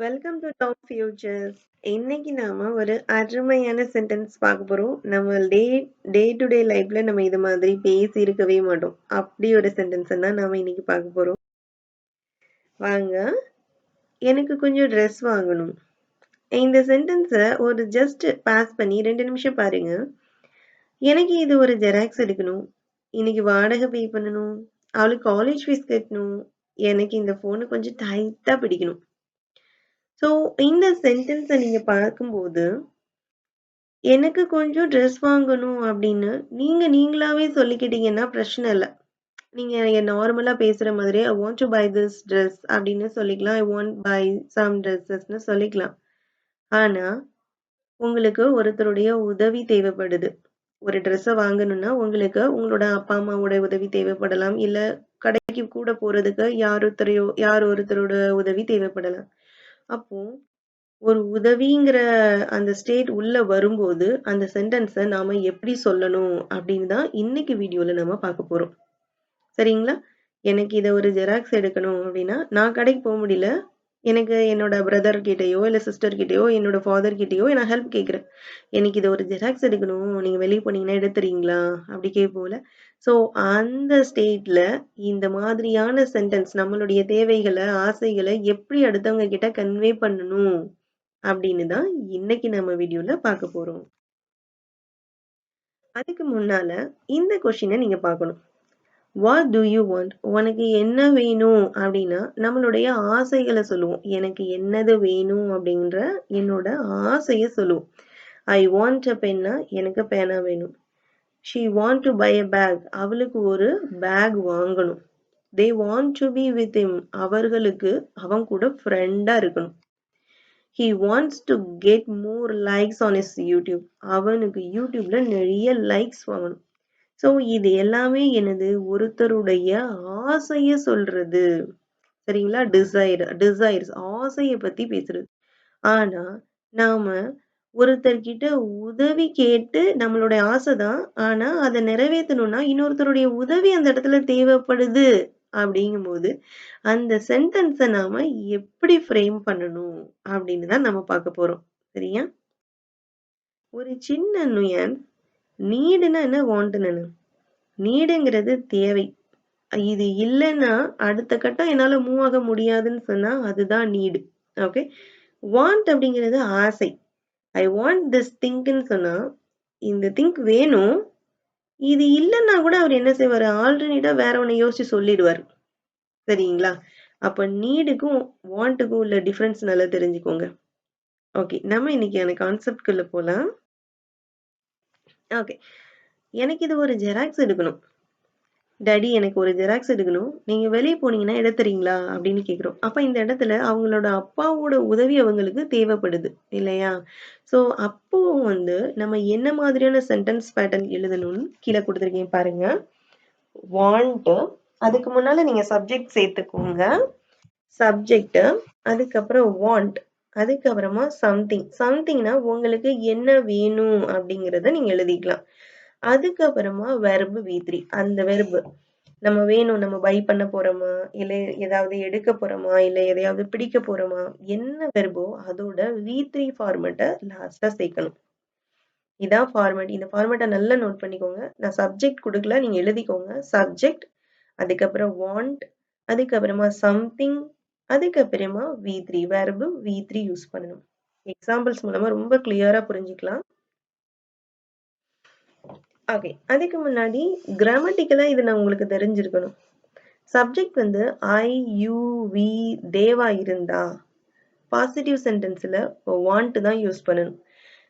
Welcome to top features. இன்னைக்கு நாம ஒரு அருமையான சென்டென்ஸ் பார்க்க போறோம். நம்ம டே டு டே லைஃப்ல நம்ம இது மாதிரி பேசி இருக்கவே மாட்டோம். அப்படி ஒரு சென்டென்ஸ் தான் நாம இன்னைக்கு பார்க்க போறோம். வாங்க, எனக்கு கொஞ்சம் ட்ரெஸ் வாங்கணும். இந்த சென்டென்ஸை ஒரு ஜஸ்ட் பாஸ் பண்ணி 2 நிமிஷம் பாருங்க. எனக்கு இது ஒரு ஜெராக்ஸ் எடுக்கணும். இன்னைக்கு வாடகை பே பண்ணணும். அவளுக்கு காலேஜ் ஃபீஸ் கட்டணும். எனக்கு இந்த ஃபோனை கொஞ்சம் டைட்டா பிடிக்கணும். ஸோ இந்த சென்டென்ஸை நீங்க பார்க்கும்போது எனக்கு கொஞ்சம் ட்ரெஸ் வாங்கணும் அப்படின்னு நீங்களாவே சொல்லிக்கிட்டீங்கன்னா பிரச்சனை இல்ல. நீங்க நார்மலா பேசுற மாதிரி I want to buy this dress அப்படின்னு சொல்லிக்கலாம். ஐ வாண்ட் பை சம் ட்ரெஸ்ஸஸ்ன்னு சொல்லிக்கலாம். ஆனா உங்களுக்கு ஒருத்தருடைய உதவி தேவைப்படுது. ஒரு ட்ரெஸ்ஸை வாங்கணும்னா உங்களுக்கு உங்களோட அப்பா அம்மாவோட உதவி தேவைப்படலாம். இல்ல கடைக்கு கூட போறதுக்கு யார் ஒருத்தரோட உதவி தேவைப்படலாம். அப்போ ஒரு உதவிங்கிற அந்த ஸ்டேட் உள்ள வரும்போது அந்த சென்டென்ஸை நாம எப்படி சொல்லணும் அப்படின்னு தான் இன்னைக்கு வீடியோல நம்ம பார்க்க போறோம். சரிங்களா? எனக்கு இதை ஒரு ஜெராக்ஸ் எடுக்கணும் அப்படின்னா நான் கடைக்கு போக முடியல. எனக்கு என்னோட பிரதர் கிட்டயோ இல்ல சிஸ்டர் கிட்டயோ என்னோட ஃபாதர் கிட்டயோ நான் ஹெல்ப் கேட்குறேன். எனக்கு இதை ஒரு ஜெராக்ஸ் எடுக்கணும், நீங்க வெளியே போனீங்கன்னா எடுத்துறீங்களா அப்படி கேட்போம்ல. ஸோ அந்த ஸ்டேட்ல இந்த மாதிரியான சென்டென்ஸ் நம்மளுடைய தேவைகளை ஆசைகளை எப்படி அடுத்தவங்க கிட்ட கன்வே பண்ணணும் அப்படின்னு தான் இன்னைக்கு நம்ம வீடியோல பார்க்க போறோம். அதுக்கு முன்னால இந்த கொஸ்டினை நீங்க பார்க்கணும். What to you want? உனக்கு என்ன வேணும் அப்படின்னா நம்மளுடைய ஆசைகளை சொல்லுவோம். எனக்கு என்னது வேணும் அப்படின்ற என்னோட ஆசையை சொல்லுவோம். ஐ வாண்ட் அ பென்னா, எனக்கு பேனா வேணும். She want to buy a bag, அவளுக்கு ஒரு பேக் வாங்கணும். They want to be with him, அவர்களுக்கு அவன் கூட ஃப்ரெண்டா இருக்கணும். He wants to get more likes on his YouTube. அவனுக்கு யூடியூப்ல நிறைய லைக்ஸ் வாங்கணும். ஸோ இது எல்லாமே என்னது, ஒருத்தருடைய ஆசைய சொல்றது. சரிங்களா? டிசைர்ஸ் ஆசையை பத்தி பேசுறது. ஆனா நாம ஒருத்தர்கிட்ட உதவி கேட்டு நம்மளுடைய ஆசைதான், ஆனா அதை நிறைவேற்றணும்னா இன்னொருத்தருடைய உதவி அந்த இடத்துல தேவைப்படுது அப்படிங்கும்போது அந்த சென்டென்ஸை நாம எப்படி ஃப்ரேம் பண்ணணும் அப்படின்னு தான் நம்ம பார்க்க போறோம். சரியா? ஒரு சின்ன நுயன்ஸ். நீடுனா என்ன, வாண்ட்னா என்ன? நீடுங்கிறது தேவை. இது இல்லைன்னா அடுத்த கட்டம் என்னால மூவ் ஆக முடியாதுன்னு சொன்னா அதுதான் நீடு. ஓகே. வாண்ட் அப்படிங்கிறது ஆசை. ஐ வாண்ட் திஸ் திங்க்னு சொன்னா இந்த திங்க் வேணும். இது இல்லைன்னா கூட அவர் என்ன செய்வாரு, ஆல்டர்னேட்டா வேற ஒண்ணு யோசிச்சு சொல்லிடுவாரு. சரிங்களா? அப்ப நீடுக்கும் வாண்ட்டுக்கும் உள்ள டிஃபரன்ஸ் நல்லா தெரிஞ்சுக்கோங்க. ஓகே, நம்ம இன்னைக்கான கான்செப்ட்குள்ள போலாம். ஓகே, எனக்கு இது ஒரு ஜெராக்ஸ் எடுக்கணும். டாடி எனக்கு ஒரு ஜெராக்ஸ் எடுக்கணும், நீங்க வெளியே போனீங்கன்னா எடுத்துறீங்களா அப்படின்னு கேக்குறோம். அப்ப இந்த இடத்துல அவங்களோட அப்பாவோட உதவி அவங்களுக்கு தேவைப்படுது இல்லையா? சோ அப்போ நம்ம என்ன மாதிரியான சென்டென்ஸ் பேட்டர்ன் எழுதணும்னு கீழே கொடுத்துருக்கேன் பாருங்க. வாண்ட், அதுக்கு முன்னால நீங்க சப்ஜெக்ட் சேர்த்துக்கோங்க. சப்ஜெக்ட், அதுக்கப்புறம் வாண்ட், அதுக்கப்புறமா சம்திங்னா உங்களுக்கு என்ன வேணும் அப்படிங்கிறத நீங்க எழுதிக்கலாம். அதுக்கப்புறமா வெர்பு V3, அந்த வெர்பு நம்ம வேணும், நம்ம பை பண்ண போறோமா, இல்ல ஏதாவது எடுக்க போறோமா, இல்ல எதையாவது பிடிக்க போறோமா, என்ன வெர்போ அதோட V3 ஃபார்மேட்டை லாஸ்டா சேர்க்கணும். இதான் ஃபார்மேட். இந்த ஃபார்மேட்டை நல்லா நோட் பண்ணிக்கோங்க. நான் சப்ஜெக்ட் கொடுக்கல, நீங்க எழுதிக்கோங்க. சப்ஜெக்ட், அதுக்கப்புறம் வாண்ட், அதுக்கப்புறமா சம்திங், அதுக்கப்புறமா V3 வெர்பு V3 யூஸ் பண்ணணும். எக்ஸாம்பிள்ஸ் மூலமா ரொம்ப கிளியரா புரிஞ்சுக்கலாம். ஓகே, அதுக்கு முன்னாடி கிராமட்டிக்கலா இது நான் உங்களுக்கு தெரிஞ்சிருக்கணும். சப்ஜெக்ட் ஐ, யூ, வி, தேவா இருந்தா பாசிட்டிவ் சென்டென்ஸ்ல வாண்ட் தான் யூஸ் பண்ணணும்.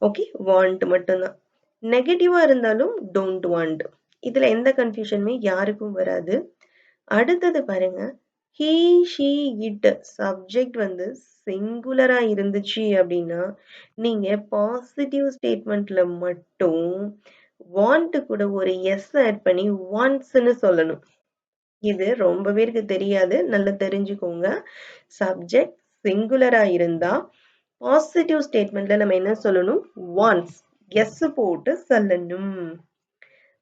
ஓகே, வாண்ட் மட்டும்தான். நெகட்டிவா இருந்தாலும் டோன்ட் வாண்ட். இதுல எந்த கன்ஃபியூஷனுமே யாருக்கும் வராது. அடுத்தது பாருங்க, he, she, it சப்ஜெக்ட் சிங்குலரா இருந்துச்சு அப்படின்னா நீங்க பாசிட்டிவ் ஸ்டேட்மெண்ட்ல மட்டும் வாண்ட் கூட ஒரு எஸ் ஆட் பண்ணி வாண்ட்ஸ்னு சொல்லணும். இது ரொம்ப பேருக்கு தெரியாது, நல்லா தெரிஞ்சுக்கோங்க. சப்ஜெக்ட் சிங்குலரா இருந்தா பாசிட்டிவ் ஸ்டேட்மெண்ட்ல நம்ம என்ன சொல்லணும், வாண்ட்ஸ் எஸ் போட்டு சொல்லணும்.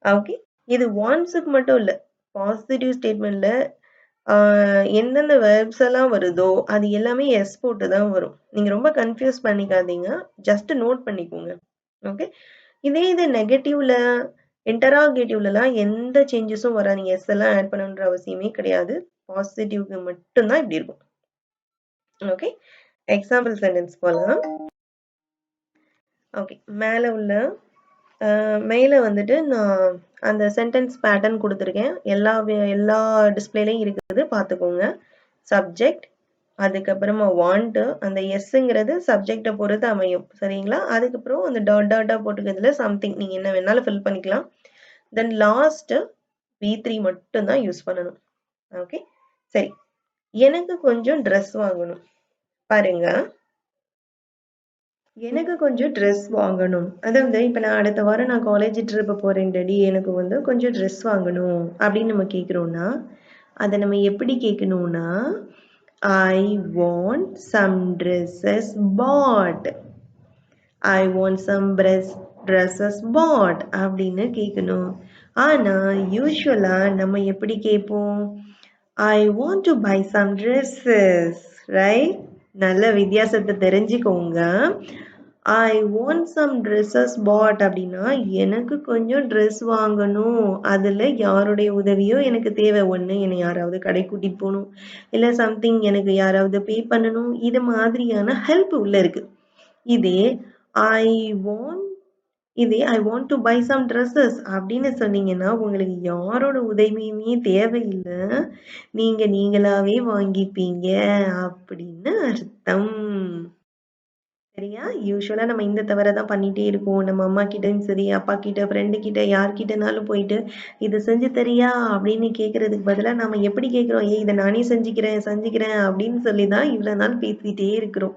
ஓகே, இது வாண்ட்ஸுக்கு மட்டும் இல்ல, பாசிட்டிவ் ஸ்டேட்மெண்ட்ல எந்தெந்த வெர்ப்ஸ் எல்லாம் வருதோ அது எல்லாமே எஸ் போட்டு தான் வரும். நீங்க ரொம்ப கன்ஃபியூஸ் பண்ணிக்காதீங்க. ஜஸ்ட் நோட் பண்ணிக்கோங்க. ஓகே. இதே இது நெகட்டிவ்ல, இன்டராகேட்டிவ்லலாம் எந்த சேஞ்சஸும் வராது. எஸ் எல்லாம் ஆட் பண்ணணுன்ற அவசியமே கிடையாது. பாசிட்டிவ்க்கு மட்டும் தான் இப்படி இருக்கும். ஓகே. எக்ஸாம்பிள் சென்டென்ஸ் போலாம். ஓகே. மேல வந்துட்டு நான் அந்த சென்டென்ஸ் பேட்டர்ன் குடுத்துருக்கேன். எல்லா டிஸ்ப்ளேலயும் இருக்குது பார்த்துக்கோங்க. சப்ஜெக்ட், அதுக்கப்புறமா வாண்ட், அந்த எஸ்ங்கிறது சப்ஜெக்ட பொறுத்து அமையும். சரிங்களா? அதுக்கப்புறம் அந்த டாட் டாட்டா போட்டுக்கிறதுல சம்திங் நீங்க என்ன வேணாலும் ஃபில் பண்ணிக்கலாம். தென் லாஸ்ட் V3 மட்டும் தான் யூஸ் பண்ணணும். ஓகே. சரி. எனக்கு கொஞ்சம் ட்ரெஸ் வாங்கணும். பாருங்க. எனக்கு கொஞ்சம் ட்ரெஸ் வாங்கணும். அதாவது இப்ப நான் அடுத்த வாரம் நான் காலேஜ் ட்ரிப் போறேன் டாடி. எனக்கு வந்து கொஞ்சம் ட்ரெஸ் வாங்கணும் அப்படின்னு நம்ம கேட்குறோம்னா, அதை நம்ம எப்படி கேட்கணும்னா, I want some dresses bought. I want some dresses bought அப்படின்னு கேட்கணும். ஆனா யூசுவலா நம்ம எப்படி கேட்போம்? I want to buy some dresses, right? நல்ல வித்தியாசத்தை தெரிஞ்சுக்கோங்க. I want some dresses bought அப்படின்னா எனக்கு கொஞ்சம் ட்ரெஸ் வாங்கணும். அதுல யாருடைய உதவியோ எனக்கு தேவை. ஒண்ணு என்னை யாராவது கடை கூட்டிட்டு போகணும், இல்ல சம்திங் எனக்கு யாராவது பே பண்ணணும். இது மாதிரியான ஹெல்ப் உள்ள இருக்கு. இதே I want I want to buy some dresses அப்படின்னு சொன்னீங்கன்னா உங்களுக்கு யாரோட உதவியுமே தேவையில்லை. நீங்களாவே வாங்கிப்பீங்க அப்படின்னு அர்த்தம். சரியா? யூசுவலா நம்ம இந்த தவறை தான் பண்ணிட்டே இருக்கோம். நம்ம அம்மா கிட்டயும் சரி, அப்பா கிட்ட, ஃப்ரெண்டு கிட்ட யார்கிட்டனாலும் போயிட்டு இது செஞ்சு தரியா அப்படின்னு கேட்கறதுக்கு பதிலா நம்ம எப்படி கேட்கிறோம்? ஏய் இதை நானே செஞ்சுக்கிறேன் அப்படின்னு சொல்லி தான் இவ்வளவு நாள் பேசிட்டே இருக்கிறோம்.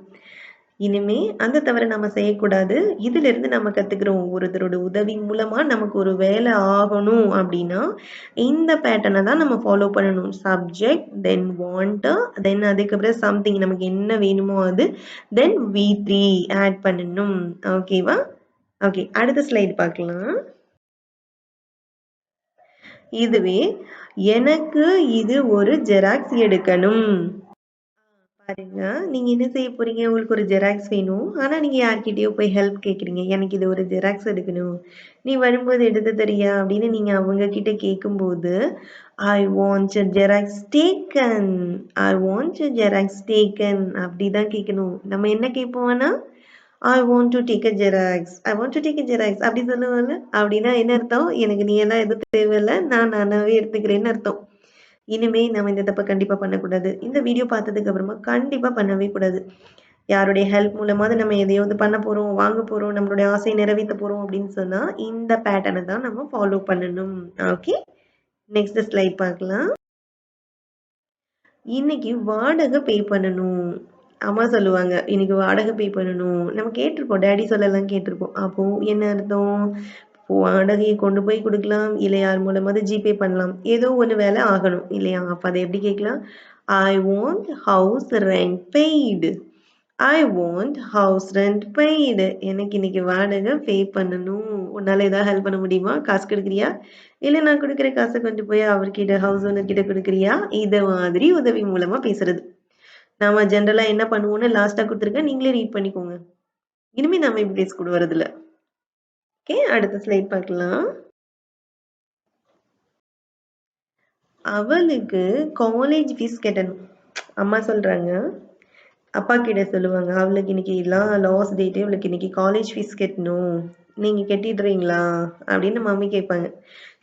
இனிமே அந்த தவறை நம்ம செய்யக்கூடாது. இதிலிருந்து நம்ம கத்துக்கிறோம். ஒருத்தரோட உதவி மூலமா நமக்கு ஒரு வேலை ஆகணும் அப்படின்னா இந்த பேட்டர்னை தான் நம்ம ஃபாலோ பண்ணணும். சப்ஜெக்ட், தென் வாண்ட், தென் அதுக்கப்புறம் சம்திங் நமக்கு என்ன வேணுமோ அது, தென் V3 ஆட் பண்ணணும். ஓகேவா? ஓகே. அடுத்த ஸ்லைடு பார்க்கலாம். இதுவே எனக்கு இது ஒரு ஜெராக்ஸ் எடுக்கணும். பாருங்க, நீங்க என்ன செய்ய போறீங்க? உங்களுக்கு ஒரு ஜெராக்ஸ் வேணும். ஆனா நீங்க யார்கிட்டயோ போய் ஹெல்ப் கேட்குறீங்க. எனக்கு இது ஒரு ஜெராக்ஸ் எடுக்கணும். நீ வரும்போது எடுத்து தரியா? அப்படின்னு நீங்க அவங்க கிட்ட கேட்கும்போது, I want a xerox taken. I want a xerox taken அப்படிதான் கேட்கணும். நம்ம என்ன கேட்போம்னா, I want to take a xerox. I want to take a xerox அப்படி சொல்லுவோம்ல. அப்படின்னா என்ன அர்த்தம்? எனக்கு நீ எல்லாம் எதுவும் தேவையில்ல. நான் நானாவே எடுத்துக்கிறேன்னு அர்த்தம். இனிமே நம்ம இந்த தப்ப கண்டிப்பா பண்ணக்கூடாது. இந்த வீடியோ பார்த்ததுக்கு அப்புறமா கண்டிப்பா பண்ணவே கூடாது. யாருடைய ஹெல்ப் மூலமாவது நம்ம எதையாவது பண்ண போறோம், வாங்க போறோம், நம்மளுடைய ஆசையை நிறைவேத்த போறோம் அப்படின்னு சொன்னா இந்த பேட்டர்னை தான் நம்ம ஃபாலோ பண்ணணும். ஓகே. நெக்ஸ்ட் ஸ்லைட் பார்க்கலாம். இன்னைக்கு வாடகை பே பண்ணணும். அம்மா சொல்லுவாங்க, இன்னைக்கு வாடகை பே பண்ணணும். நம்ம கேட்டிருப்போம், டேடி சொல்லலாம் கேட்டிருப்போம். அப்போ என்ன அர்த்தம்? வாடகையை கொண்டு போய் கொடுக்கலாம், இல்லை யார் மூலமாவது ஜிபே பண்ணலாம். ஏதோ ஒண்ணு வேலை ஆகணும் இல்லையா? அப்ப அதை எப்படி கேட்கலாம்? I want house rent paid. I want house rent paid. எனக்கு இன்னைக்கு வாடகை பே பண்ணணும். உன்னால ஏதாவது ஹெல்ப் பண்ண முடியுமா? காசு கொடுக்குறியா? இல்ல நான் கொடுக்குற காசை கொண்டு போய் அவர்கிட்ட ஹவுஸ் ஓனர் கிட்ட கொடுக்குறியா? இத மாதிரி உதவி மூலமா பேசுறது. நாம ஜென்ரலா என்ன பண்ணுவோம்னு லாஸ்டா கொடுத்துருக்கேன். நீங்களே ரீட் பண்ணிக்கோங்க. இனிமே நாம இப்படி பேச கூட வரதில்ல. ஓகே. அடுத்த ஸ்லைட் பார்க்கலாம். அவளுக்கு காலேஜ் ஃபீஸ் கட்டணும். அம்மா சொல்றாங்க. அப்பா கிட்ட சொல்லுவாங்க, அவளுக்கு இன்னைக்கு லாஸ்ட் டேட், இவளுக்கு இன்னைக்கு காலேஜ் ஃபீஸ் கட்டணும். நீங்க கட்டிடுறீங்களா அப்படின்னு மம்மி கேட்பாங்க.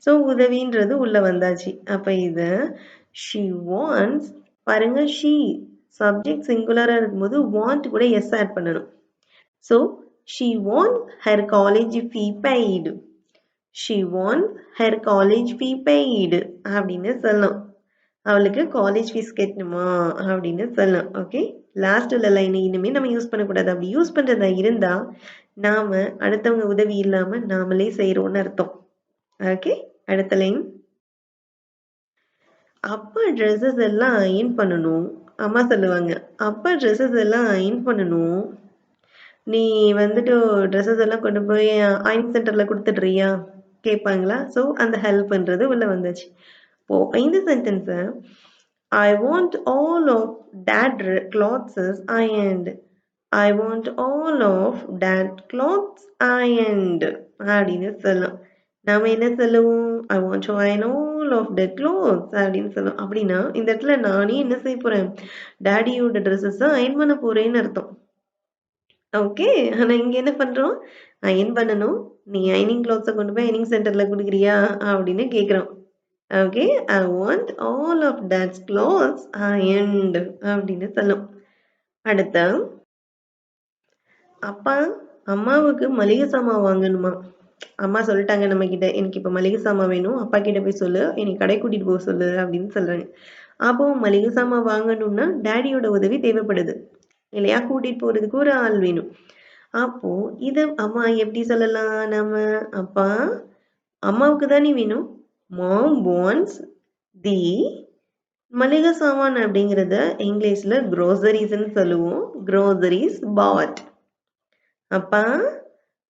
ஸோ உதவின்றது உள்ள வந்தாச்சு. அப்ப இது ஷி வாண்ட்ஸ். பாருங்க, ஷி சப்ஜெக்ட் சிங்குலரா இருக்கும்போது வாண்ட் கூட எஸ் ஆட் பண்ணணும். So she want her college fee paid. She want her college fee paid அப்படின்னு சொல்லணும். அவளுக்கு காலேஜ் ஃபீஸ் கட்டணுமா அப்படின்னு சொல்லலாம். ஓகே. லாஸ்ட் உள்ள லைனை இனிமே நம்ம யூஸ் பண்ணக்கூடாது. அப்படி யூஸ் பண்றதா இருந்தா நாம அடுத்தவங்க உதவி இல்லாம நாமளே செய்யறோம்னு அர்த்தம். ஓகே. அடுத்த லைன். அப்பா ட்ரெஸ்ஸஸ் எல்லாம் அயன் பண்ணணும். அம்மா சொல்லுவாங்க, அப்பா ட்ரெஸ்ஸஸ் எல்லாம் அயன் பண்ணணும். நீ வந்துட்டு ட்ரெஸ்ஸஸ் எல்லாம் கொண்டு போய் அயன் சென்டர்ல கொடுத்துடுறியா கேட்பாங்களா? ஸோ அந்த ஹெல்ப்ன்றது உள்ள வந்துச்சு. இப்போ இந்த சென்டென்ஸை I want all of dad clothes ironed. I want all of dad clothes ironed. அப்படின்னு சொல்லலாம். நாம என்ன சொல்லுவோம்? I want to iron all of the clothes அப்படின்னு சொல்லுவோம். அப்படின்னா இந்த இடத்துல நானே என்ன செய்ய போறேன்? டாடியோட ட்ரெஸ்ஸஸ் அயன் பண்ண போறேன்னு அர்த்தம். ஓகே. ஆனா இங்க என்ன பண்றோம்? அயர்ன் பண்ணணும். நீ அயர்னிங் கிளாத்ஸ கொண்டு போய் அயர்னிங் சென்டர்ல குடுக்குறியா? அப்படின்னு கேட்கிறோம். Okay. I want all of that's clothes ironed அப்படின்னு சொல்லும். அடுத்து, அப்பா, அம்மாவுக்கு மளிகை சாமான் வாங்கணுமா? அம்மா சொல்லிட்டாங்க நம்மகிட்ட, எனக்கு இப்ப மளிகை சாமான் வேணும். அப்பா கிட்ட போய் சொல்லு. என்னை கடைக்கு கூட்டிட்டு போக சொல்லு அப்படின்னு சொல்றாங்க. அப்போ மளிகை சாமான் வாங்கணும்னா டாடியோட உதவி தேவைப்படுது. இல்லையா? கூட்டிட்டு போறதுக்கு ஒரு ஆள் வேணும். அப்போ இது அம்மா எப்படி சொல்லலாம் நம்ம? அப்பா, அம்மாவுக்கு தானே வேணும். மாம் வாண்ட்ஸ் தி மளிகை சாமான் அப்படிங்கிறத இங்கிலீஷ்ல க்ரோசரிஸ்ன்னு சொல்லுவோம். க்ரோசரிஸ் பாட். அப்பா,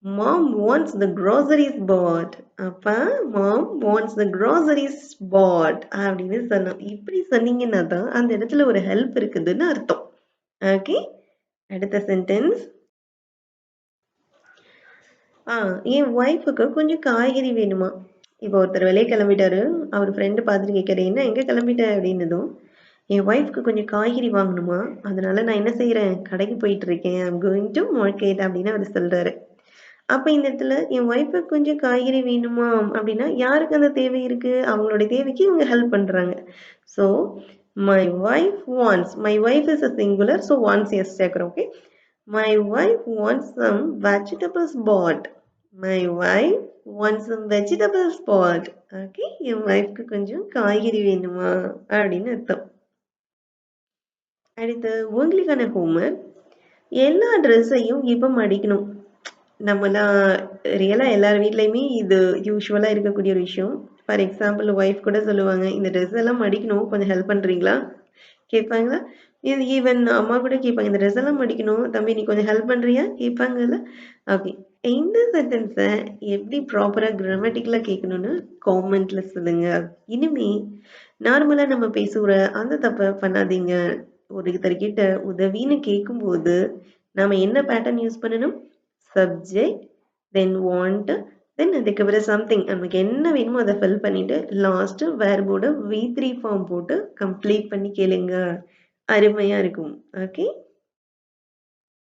மாம் வாண்ட்ஸ் த க்ரோசரிஸ் பாட். அப்பா, மாம் வாண்ட்ஸ் த க்ரோசரிஸ் பாட் அப்படின்னு சொன்னோம். இப்படி சொன்னீங்கன்னா தான் அந்த இடத்துல ஒரு ஹெல்ப் இருக்குதுன்னு அர்த்தம். ஓகே. அடுத்த சென்டென்ஸ். என் ஒய்ஃபுக்கு கொஞ்சம் காய்கறி வேணுமா? இப்போ ஒருத்தர் வெளிய கிளம்பிட்டாரு. அவர் ஃப்ரெண்ட் பார்த்துட்டு கேட்கிறாரு, "என்ன எங்க கிளம்பிட்ட?" அப்படின்னதும், என் ஒய்ஃப்க்கு கொஞ்சம் காய்கறி வாங்கணுமா, அதனால நான் என்ன செய்றேன்? கடைக்கு போயிட்டு இருக்கேன். ஐ அம் கோயிங் டூ மார்க்கெட் அப்படின்னு அவரு சொல்றாரு. அப்ப இந்த இடத்துல என் ஒய்ஃப்க்கு கொஞ்சம் காய்கறி வேணுமா அப்படின்னா, யாருக்கு அந்த தேவை இருக்கு? அவங்களுடைய தேவைக்கு இவங்க ஹெல்ப் பண்றாங்க. So my wife is a singular. So wants S சேர்க்கிறோம். Okay. My wife wants some vegetables bought. My wife wants some vegetables bought. Okay, என் wife-க்கு கொஞ்சம் காய்கறி வேணுமா அப்படின்னு அர்த்தம். அடுத்து உங்களுக்கான ஹோம்வொர்க். எல்லா ட்ரெஸ்ஸையும் இப்ப மடிக்கணும். நம்மலாம் ரியலா எல்லார் வீட்லயுமே இது யூசுவலா இருக்கக்கூடிய ஒரு விஷயம். ஃபார் எக்ஸாம்பிள் ஒய்ஃப் கூட சொல்லுவாங்க, இந்த ட்ரெஸ் எல்லாம் மடிக்கணும், கொஞ்சம் ஹெல்ப் பண்றீங்களா? கேட்பாங்களா? இது ஈவன் அம்மா கூட கேட்பாங்க, இந்த ட்ரெஸ் எல்லாம் மடிக்கணும், தம்பி நீ கொஞ்சம் ஹெல்ப் பண்றியா? கேட்பாங்கல்ல? ஓகே. இந்த சென்டென்ஸ எப்படி ப்ராப்பரா கிராமட்டிக்கலா கேட்கணும்னு காமெண்ட்ல சொல்லுங்க. இனிமே நார்மலா நம்ம பேசுற அந்த தப்ப பண்ணாதீங்க. ஒருத்தர்கிட்ட உதவின்னு கேட்கும்போது நாம என்ன பேட்டர்ன் யூஸ் பண்ணணும்? சப்ஜெக்ட், தென் வாண்ட், தென் அதுக்கப்புறம் சம்திங். நமக்கு என்ன வேணுமோ அதை ஃபில் பண்ணிட்டு லாஸ்ட் வேர்போட V3 ஃபார்ம் போட்டு கம்ப்ளீட் பண்ணி கேளுங்க. அருமையா இருக்கும். ஓகே.